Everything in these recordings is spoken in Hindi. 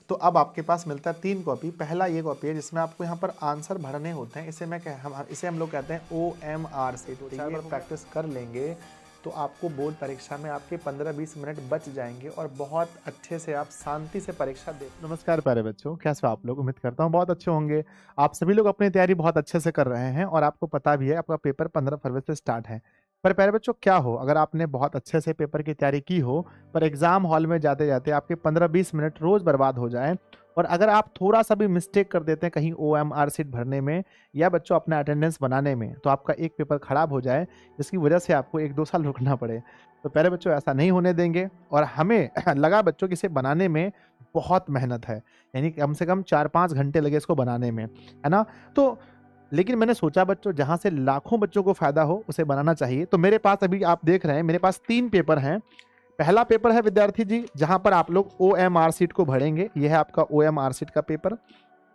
तो अब आपके पास मिलता है 3 कॉपी। पहला ये कॉपी है जिसमें आपको यहाँ पर आंसर भरने होते हैं। इसे हम लोग कहते हैं OMR सीट। तो 4 बार प्रैक्टिस कर लेंगे तो आपको बोर्ड परीक्षा में आपके 15-20 मिनट बच जाएंगे और बहुत अच्छे से आप शांति से परीक्षा दे। नमस्कार प्यारे बच्चों, कैसे हो आप लोग? उम्मीद करता हूँ बहुत अच्छे होंगे। आप सभी लोग अपनी तैयारी बहुत अच्छे से कर रहे हैं और आपको पता भी है आपका पेपर 15 फरवरी से स्टार्ट है। पर प्यारे बच्चों, क्या हो अगर आपने बहुत अच्छे से पेपर की तैयारी की हो पर एग्जाम हॉल में जाते जाते आपके 15-20 मिनट रोज बर्बाद हो जाए, और अगर आप थोड़ा सा भी मिस्टेक कर देते हैं कहीं OMR सीट भरने में या बच्चों अपना अटेंडेंस बनाने में, तो आपका एक पेपर खराब हो जाए जिसकी वजह से आपको 1-2 साल रुकना पड़े। तो प्यारे बच्चों, ऐसा नहीं होने देंगे। और हमें लगा बच्चों कि इसे बनाने में बहुत मेहनत है, यानी कम से कम 4-5 घंटे लगे इसको बनाने में, है ना? तो लेकिन मैंने सोचा बच्चों, जहाँ से लाखों बच्चों को फ़ायदा हो उसे बनाना चाहिए। तो मेरे पास अभी आप देख रहे हैं मेरे पास 3 पेपर हैं। पहला पेपर है विद्यार्थी जी, जहाँ पर आप लोग OMR सीट को भरेंगे। ये है आपका OMR सीट का पेपर।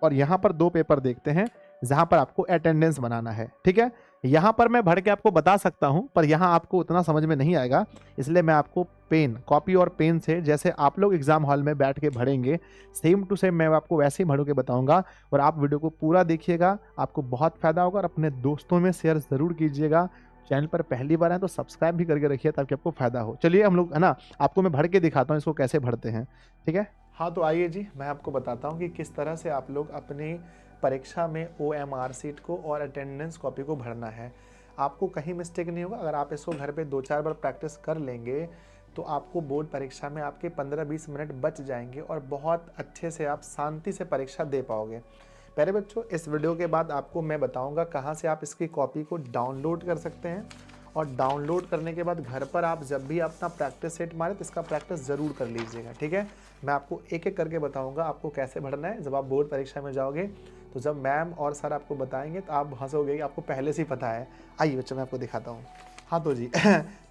और यहाँ पर 2 पेपर देखते हैं जहाँ पर आपको अटेंडेंस बनाना है, ठीक है? यहाँ पर मैं भर के आपको बता सकता हूँ पर यहाँ आपको उतना समझ में नहीं आएगा, इसलिए मैं आपको पेन, कॉपी और पेन से जैसे आप लोग एग्जाम हॉल में बैठ के भरेंगे सेम टू सेम मैं आपको वैसे ही भर के बताऊंगा। और आप वीडियो को पूरा देखिएगा, आपको बहुत फायदा होगा और अपने दोस्तों में शेयर जरूर कीजिएगा। चैनल पर पहली बार है तो सब्सक्राइब भी करके रखिए ताकि आपको फायदा हो। चलिए हम लोग, है ना, आपको मैं भर के दिखाता हूँ इसको कैसे भरते हैं, ठीक है? हाँ, तो आइए जी, मैं आपको बताता हूँ कि किस तरह से आप लोग अपनी परीक्षा में OMR सीट को और अटेंडेंस कॉपी को भरना है। आपको कहीं मिस्टेक नहीं होगा। अगर आप इसको घर पे 2-4 बार प्रैक्टिस कर लेंगे तो आपको बोर्ड परीक्षा में आपके 15-20 मिनट बच जाएंगे और बहुत अच्छे से आप शांति से परीक्षा दे पाओगे। प्यारे बच्चों, इस वीडियो के बाद आपको मैं बताऊंगा कहाँ से आप इसकी कॉपी को डाउनलोड कर सकते हैं। और डाउनलोड करने के बाद घर पर आप जब भी अपना प्रैक्टिस सेट मारें तो इसका प्रैक्टिस ज़रूर कर लीजिएगा, ठीक है? मैं आपको एक एक करके बताऊंगा आपको कैसे भरना है। जब आप बोर्ड परीक्षा में जाओगे तो जब मैम और सर आपको बताएंगे तो आप हंसोगे कि आपको पहले से ही पता है। आइए बच्चों, मैं आपको दिखाता हूँ। हाँ तो जी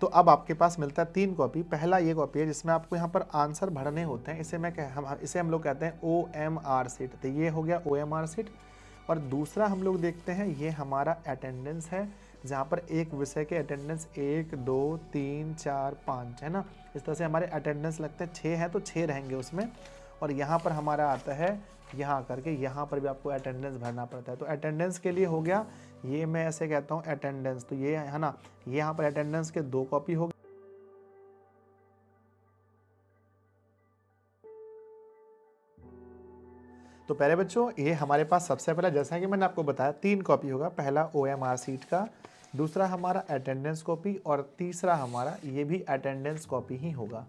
तो अब आपके पास मिलता है 3 कॉपी। पहला ये कॉपी है जिसमें आपको यहाँ पर आंसर भरने होते हैं। इसे हम लोग कहते हैं OMR सीट। तो ये हो गया OMR सीट। और दूसरा हम लोग देखते हैं, ये हमारा अटेंडेंस है, जहाँ पर एक विषय के अटेंडेंस 1, 2, 3, 4, 5 है ना। इस तरह से हमारे अटेंडेंस लगते हैं 6 हैं तो 6 रहेंगे उसमें। और यहाँ पर हमारा आता है यहाँ करके, यहाँ पर भी आपको अटेंडेंस भरना पड़ता है। तो अटेंडेंस के लिए हो गया, ये मैं ऐसे कहता हूँ अटेंडेंस। तो ये है ना, ये यहाँ पर अटेंडेंस के 2 कॉपी हो गए। तो पहले बच्चों, ये हमारे पास सबसे पहला, जैसा कि मैंने आपको बताया, 3 कॉपी होगा। पहला OMR सीट का, दूसरा हमारा अटेंडेंस कॉपी और तीसरा हमारा ये भी अटेंडेंस कॉपी ही होगा।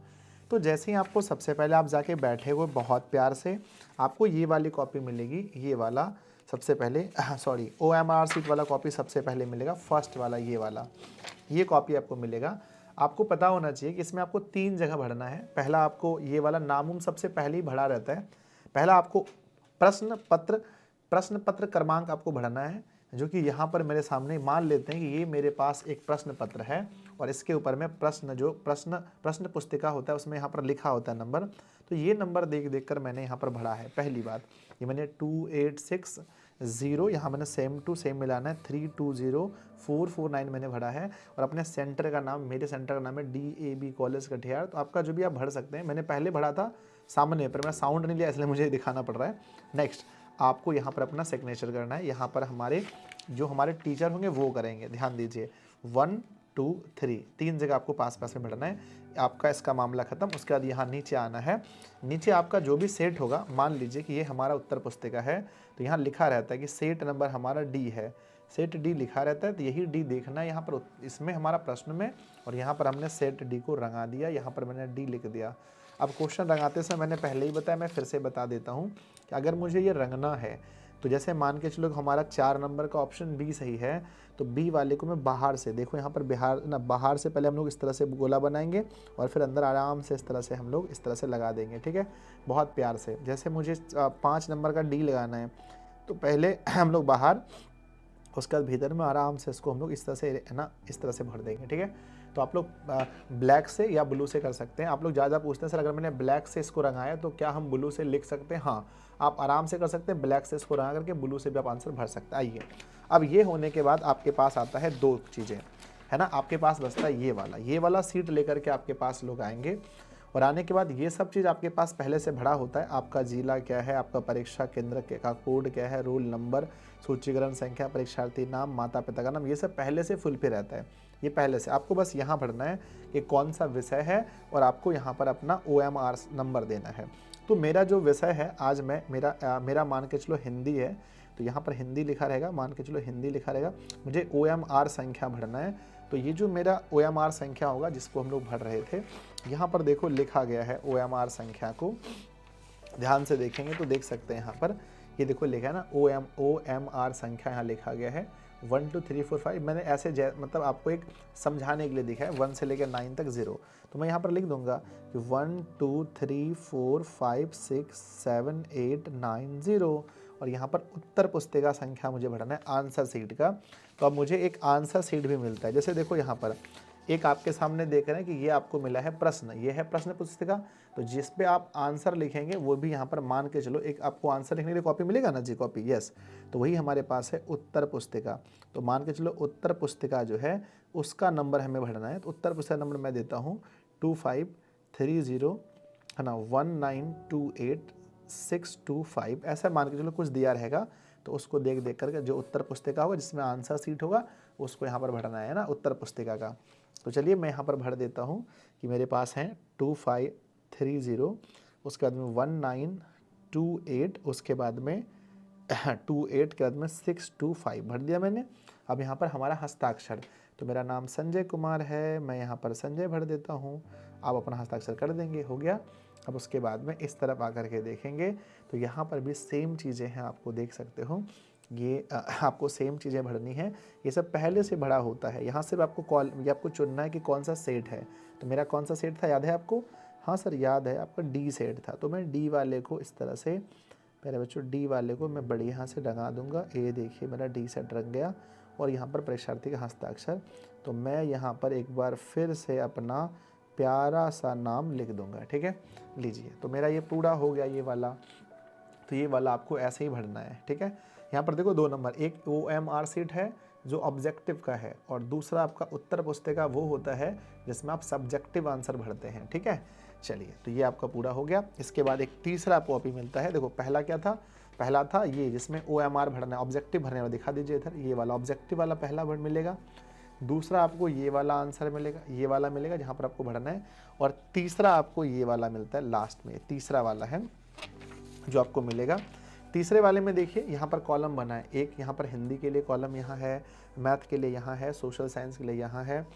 तो जैसे ही आपको सबसे पहले आप जाके बैठे हुए बहुत प्यार से आपको ये वाली कॉपी मिलेगी, ये वाला सबसे पहले सॉरी OMR सीट वाला कॉपी सबसे पहले मिलेगा, फर्स्ट वाला ये वाला, ये कॉपी आपको मिलेगा। आपको पता होना चाहिए कि इसमें आपको 3 जगह भरना है। पहला आपको ये वाला नाम सबसे पहले ही भरा रहता है। पहला आपको प्रश्न पत्र क्रमांक आपको भरना है, जो कि यहाँ पर मेरे सामने मान लेते हैं कि ये मेरे पास एक प्रश्न पत्र है और इसके ऊपर में प्रश्न पुस्तिका होता है, उसमें यहाँ पर लिखा होता है नंबर। तो ये नंबर देख कर मैंने यहाँ पर भरा है। पहली बात ये मैंने 2860, यहाँ मैंने सेम टू सेम मिलाना है, 320449 मैंने भरा है। और अपने सेंटर का नाम, मेरे सेंटर का नाम है DAB कॉलेज कटिहार। तो आपका जो भी आप भर सकते हैं। मैंने पहले भरा था सामने पर, मैं साउंड नहीं लिया इसलिए मुझे दिखाना पड़ रहा है। नेक्स्ट आपको यहाँ पर अपना सिग्नेचर करना है। यहाँ पर हमारे टीचर होंगे वो करेंगे, ध्यान दीजिए। 1, 2, 3 जगह आपको पास में भरना है। आपका इसका मामला खत्म। उसके बाद यहाँ नीचे आना है। नीचे आपका जो भी सेट होगा, मान लीजिए कि ये हमारा उत्तर पुस्तिका है, तो यहाँ लिखा रहता है कि सेट नंबर हमारा D है, सेट D लिखा रहता है। तो यही D देखना है यहाँ पर, इसमें हमारा प्रश्न में। और यहाँ पर हमने सेट D को रंगा दिया, यहाँ पर मैंने D लिख दिया। अब क्वेश्चन रंगाते समय मैंने पहले ही बताया, मैं फिर से बता देता हूँ कि अगर मुझे ये रंगना है तो जैसे मान के चलो हमारा 4 नंबर का ऑप्शन B सही है, तो B वाले को मैं बाहर से, देखो यहाँ पर बाहर से पहले हम लोग इस तरह से गोला बनाएंगे और फिर अंदर आराम से इस तरह से हम लोग इस तरह से लगा देंगे, ठीक है, बहुत प्यार से। जैसे मुझे 5 नंबर का D लगाना है तो पहले हम लोग बाहर, उसके बाद भीतर में आराम से इसको हम लोग इस तरह से, है ना, इस तरह से भर देंगे, ठीक है। तो आप लोग ब्लैक से या ब्लू से कर सकते हैं। आप लोग ज़्यादा पूछते हैं सर अगर मैंने ब्लैक से इसको रंगाया तो क्या हम ब्लू से लिख सकते हैं? हाँ, आप आराम से कर सकते हैं। ब्लैक से इसको रंगा करके ब्लू से भी आप आंसर भर सकते हैं। आइए, अब ये होने के बाद आपके पास आता है 2 चीज़ें, है ना। आपके पास बचता है ये वाला सीट लेकर के आपके पास लोग आएंगे और आने के बाद ये सब चीज़ आपके पास पहले से भरा होता है, आपका जिला क्या है, आपका परीक्षा केंद्र का कोड क्या है, रोल नंबर, सूचीकरण संख्या, परीक्षार्थी नाम, माता पिता का नाम, ये सब पहले से फुल पे रहता है। ये पहले से आपको बस यहाँ भरना है कि कौन सा विषय है और आपको यहाँ पर अपना OMR नंबर देना है। तो मेरा जो विषय है आज मेरा मान के चलो हिंदी है, तो यहाँ पर हिंदी लिखा रहेगा, मान के चलो हिंदी लिखा रहेगा। मुझे OMR संख्या भरना है, तो ये जो मेरा OMR संख्या होगा जिसको हम लोग भर रहे थे, यहाँ पर देखो लिखा गया है OMR संख्या को, ध्यान से देखेंगे तो देख सकते हैं यहाँ पर ये देखो लिखा है ना OMR संख्या यहाँ लिखा गया है 1 2 3 4 5। मैंने ऐसे मतलब आपको एक समझाने के लिए दिखा है 1 से लेकर 9 तक 0। तो मैं यहाँ पर लिख दूंगा कि 1 2 3 4 5 6 7 8 9 0 और यहाँ पर उत्तर पुस्तिका संख्या मुझे भरना है आंसर सीट का। तो अब मुझे एक आंसर सीट भी मिलता है। जैसे देखो यहाँ पर एक आपके सामने देख रहे हैं कि ये आपको मिला है प्रश्न, ये है प्रश्न पुस्तिका, तो जिस पे आप आंसर लिखेंगे वो भी यहाँ पर मान के चलो एक आपको आंसर लिखने के लिए कॉपी मिलेगा ना जी, कॉपी, यस। तो वही हमारे पास है उत्तर पुस्तिका। तो मान के चलो उत्तर पुस्तिका जो है उसका नंबर हमें भरना है। तो उत्तर पुस्तिका नंबर मैं देता हूँ 2530 है ना 1928625, ऐसा मान के चलो कुछ दिया रहेगा। तो उसको देख देख करके जो उत्तर पुस्तिका होगा जिसमें आंसर सीट होगा उसको यहाँ पर भरना है ना उत्तर पुस्तिका का। तो चलिए मैं यहाँ पर भर देता हूँ कि मेरे पास है 2530, उसके बाद में 1928, उसके बाद में 28 के बाद में 625 भर दिया मैंने। अब यहाँ पर हमारा हस्ताक्षर, तो मेरा नाम संजय कुमार है, मैं यहाँ पर संजय भर देता हूँ, आप अपना हस्ताक्षर कर देंगे, हो गया। अब उसके बाद में इस तरफ आकर के देखेंगे तो यहाँ पर भी सेम चीज़ें हैं, आपको देख सकते हो ये आपको सेम चीज़ें भरनी है। ये सब पहले से भरा होता है। यहाँ सिर्फ आपको ये आपको चुनना है कि कौन सा सेट है। तो मेरा कौन सा सेट था याद है आपको? हाँ सर याद है, आपका डी सेट था। तो मैं डी वाले को इस तरह से, मेरे बच्चों डी वाले को मैं बड़ी यहाँ से रंगा दूंगा। ये देखिए मेरा डी सेट रंग गया और यहाँ पर परीक्षार्थी का हस्ताक्षर। तो मैं यहाँ पर एक बार फिर से अपना प्यारा सा नाम लिख दूंगा, ठीक है। लीजिए, तो मेरा ये पूरा हो गया ये वाला। तो ये वाला आपको ऐसे ही भरना है, ठीक है। यहाँ पर देखो 2 नंबर, एक OMR सीट है जो ऑब्जेक्टिव का है और दूसरा आपका उत्तर पुस्तिका वो होता है जिसमें आप सब्जेक्टिव आंसर भरते हैं, ठीक है। चलिए, तो ये आपका पूरा हो गया। इसके बाद एक तीसरा कॉपी मिलता है। देखो पहला क्या था? पहला था ये जिसमें OMR भरना है, ऑब्जेक्टिव भरने वाला, दिखा दीजिए इधर, ये वाला ऑब्जेक्टिव वाला पहला भर मिलेगा। दूसरा आपको ये वाला आंसर मिलेगा, ये वाला मिलेगा जहाँ पर आपको भरना है। और तीसरा आपको ये वाला मिलता है लास्ट में, तीसरा वाला है जो आपको मिलेगा। तीसरे वाले में देखिए यहाँ पर कॉलम बना है, एक यहाँ पर हिंदी के लिए कॉलम यहाँ है, मैथ के लिए यहाँ है, सोशल साइंस के लिए यहाँ है,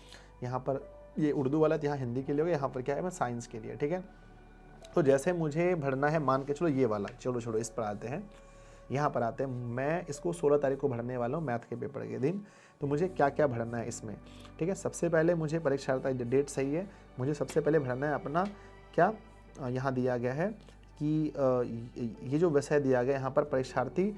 यहाँ पर ये उर्दू वाला यहाँ हिंदी के लिए होगा, यहाँ पर क्या है मैं साइंस के लिए, ठीक है। तो जैसे मुझे भरना है मान के चलो ये वाला, चलो छोड़ो इस पर आते हैं, यहाँ पर आते हैं। मैं इसको 16 तारीख को भरने वाला हूँ मैथ के पेपर के दिन। तो मुझे क्या क्या भरना है इसमें, ठीक है। सबसे पहले मुझे परीक्षार्थी डेट सही है, मुझे सबसे पहले भरना है अपना क्या, यहाँ दिया गया है कि ये जो विषय दिया गया यहाँ पर परीक्षार्थी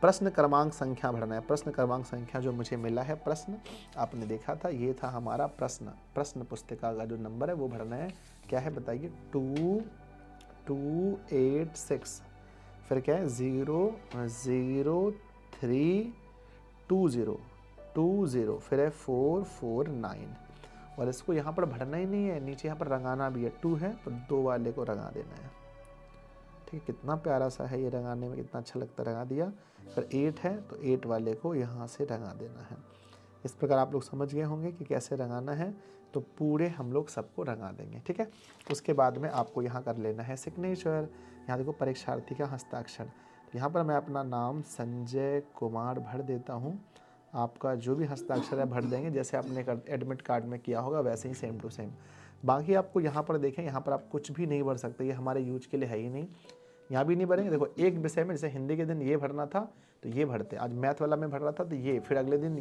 प्रश्न क्रमांक संख्या भरना है। प्रश्न क्रमांक संख्या जो मुझे मिला है, प्रश्न आपने देखा था, ये था हमारा प्रश्न पुस्तिका का जो नंबर है वो भरना है। क्या है बताइए? 2286, फिर क्या है 00320, फिर है 449। और इसको यहाँ पर भरना ही नहीं है, नीचे यहाँ पर रंगाना भी है। 2 है तो 2 वाले को रंगा देना है, ठीक है। कितना प्यारा सा है ये, रंगाने में कितना अच्छा लगता है, रंगा दिया। फिर 8 है तो 8 वाले को यहाँ से रंगा देना है। इस प्रकार आप लोग समझ गए होंगे कि कैसे रंगाना है। तो पूरे हम लोग सबको रंगा देंगे, ठीक है। उसके बाद में आपको यहाँ कर लेना है सिग्नेचर। यहाँ देखो परीक्षार्थी का हस्ताक्षर, यहाँ पर मैं अपना नाम संजय कुमार भर देता हूँ। आपका जो भी हस्ताक्षर है भर देंगे, जैसे आपने एडमिट कार्ड में किया होगा वैसे ही सेम टू सेम। बाकी आपको यहाँ पर देखें, यहाँ पर आप कुछ भी नहीं भर सकते, ये हमारे यूज के लिए है ही नहीं, यहाँ भी नहीं भरेंगे। देखो एक विषय में जैसे हिंदी के दिन ये भरना था तो ये भरते, आज मैथ वाला में भर रहा था तो ये, फिर अगले दिन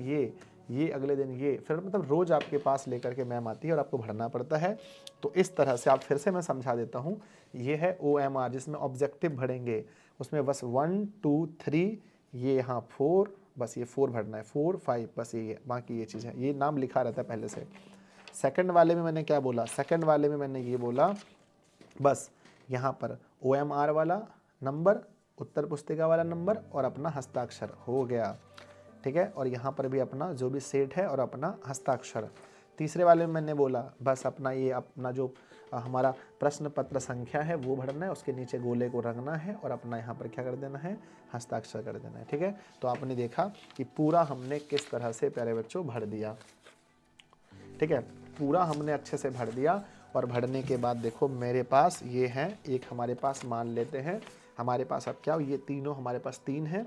ये अगले दिन ये, फिर मतलब रोज़ आपके पास लेकर के मैम आती है और आपको भरना पड़ता है। तो इस तरह से आप फिर से मैं समझा देता हूँ, ये है OMR जिसमें ऑब्जेक्टिव भरेंगे, उसमें बस 1 2 3, ये यहाँ 4, बस ये 4 भरना है, 4 5, बस ये, बाकी ये चीज़ है, ये नाम लिखा रहता है पहले से। सेकंड वाले में मैंने क्या बोला? सेकंड वाले में मैंने ये बोला बस यहाँ पर OMR वाला नंबर, उत्तर पुस्तिका वाला नंबर और अपना हस्ताक्षर, हो गया, ठीक है। और यहाँ पर भी अपना जो भी सेट है और अपना हस्ताक्षर। तीसरे वाले में मैंने बोला बस अपना ये अपना जो हमारा प्रश्न पत्र संख्या है वो भरना है, उसके नीचे गोले को रंगना है और अपना यहाँ पर क्या कर देना है, हस्ताक्षर कर देना है। ठीक है, तो आपने देखा कि पूरा हमने किस तरह से प्यारे बच्चों भर दिया। ठीक है, पूरा हमने अच्छे से भर दिया और भरने के बाद देखो मेरे पास ये है, एक हमारे पास मान लेते हैं हमारे पास अब क्या, ये तीनों हमारे पास 3 है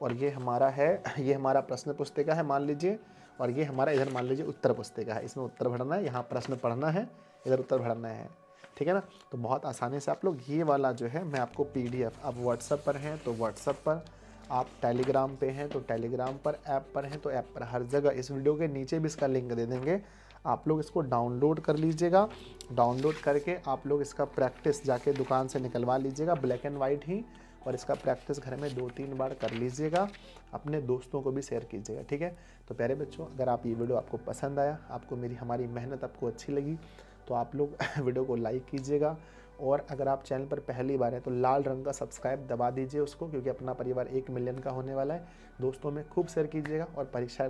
और ये हमारा है, ये हमारा प्रश्न पुस्तिका है मान लीजिए, और ये हमारा इधर मान लीजिए उत्तर पुस्तिका है। इसमें उत्तर भरना है, यहाँ प्रश्न पढ़ना है, इधर उत्तर भरना है। ठीक है ना, तो बहुत आसानी से आप लोग ये वाला जो है मैं आपको PDF, आप व्हाट्सएप पर हैं तो व्हाट्सएप पर, आप टेलीग्राम पे हैं तो टेलीग्राम पर, ऐप पर हैं तो ऐप पर, हर जगह इस वीडियो के नीचे भी इसका लिंक दे देंगे। आप लोग इसको डाउनलोड कर लीजिएगा, डाउनलोड करके आप लोग इसका प्रैक्टिस जाके दुकान से निकलवा लीजिएगा, ब्लैक एंड वाइट ही, और इसका प्रैक्टिस घर में 2-3 बार कर लीजिएगा, अपने दोस्तों को भी शेयर कीजिएगा। ठीक है, तो प्यारे बच्चों अगर आप ये वीडियो आपको पसंद आया, आपको मेरी हमारी मेहनत आपको अच्छी लगी तो आप लोग वीडियो को लाइक कीजिएगा, और अगर आप चैनल पर पहली बार हैं तो लाल रंग का सब्सक्राइब दबा दीजिए उसको, क्योंकि अपना परिवार 1 मिलियन का होने वाला है। दोस्तों में खूब शेयर कीजिएगा और परीक्षा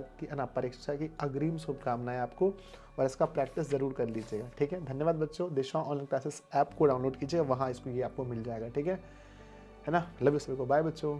की अग्रिम शुभकामनाएं आपको, और इसका प्रैक्टिस ज़रूर कर लीजिएगा। ठीक है, धन्यवाद बच्चों। दिशा ऑनलाइन क्लासेस ऐप को डाउनलोड कीजिएगा, वहाँ इसको ये आपको मिल जाएगा। ठीक है ना, लव यू सभी को, बाय बच्चों।